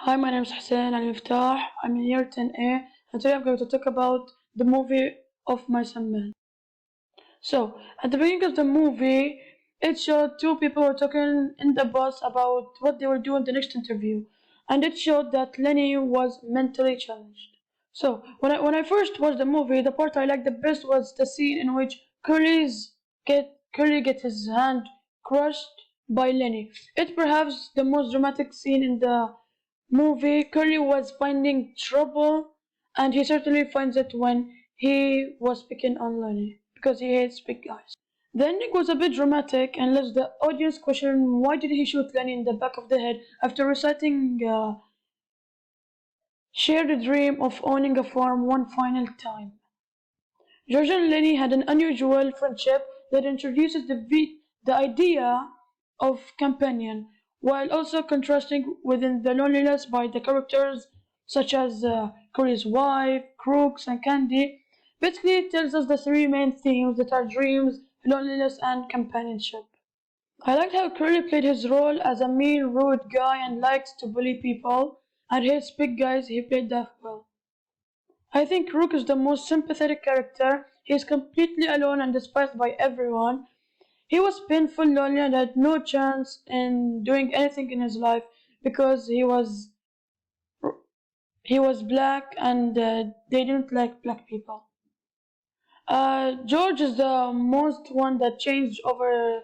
Hi, my name is Hussein Al Miftah. I'm in year 10A, and today I'm going to talk about the movie of Mice and Men. So, at the beginning of the movie, it showed two people were talking in the bus about what they will do in the next interview, and it showed that Lenny was mentally challenged. So, when I first watched the movie, the part I liked the best was the scene in which Curly get his hand crushed by Lenny. It's perhaps the most dramatic scene in the movie. Curly was finding trouble, and he certainly finds it when he was picking on Lenny because he hates big guys. The ending was a bit dramatic and left the audience questioning why did he shoot Lenny in the back of the head after reciting shared a dream of owning a farm one final time. George and Lenny had an unusual friendship that introduces the idea of companion, while also contrasting within the loneliness by the characters such as Corey's wife, Crooks, and Candy. Basically, it tells us the three main themes that are dreams, loneliness, and companionship. I liked how Curly played his role as a mean, rude guy and likes to bully people and hates big guys. He played that well. I think Rook is the most sympathetic character. He is completely alone and despised by everyone. He was painful, lonely, and had no chance in doing anything in his life because he was black and they didn't like black people. George is the most one that changed over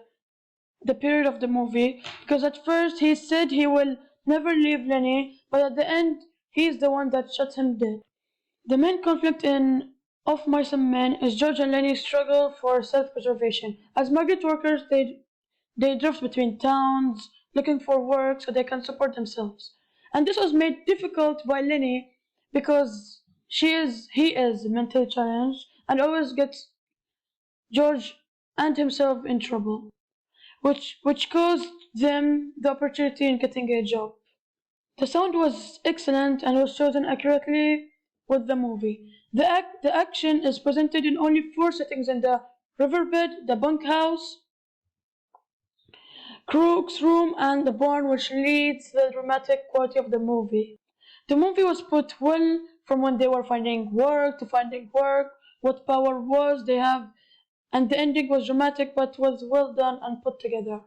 the period of the movie because at first he said he will never leave Lenny, but at the end he's the one that shot him dead. The main conflict in Of Mice and Men is George and Lenny's struggle for self-preservation. As migrant workers, they drift between towns, looking for work so they can support themselves. And this was made difficult by Lenny because he is mentally challenged and always gets George and himself in trouble, which caused them the opportunity in getting a job. The sound was excellent and was chosen accurately with the movie. The action is presented in only four settings in the riverbed, the bunkhouse, Crook's room, and the barn, which leads the dramatic quality of the movie. The movie was put well from when they were finding work to finding work, what power was they have, and the ending was dramatic but was well done and put together.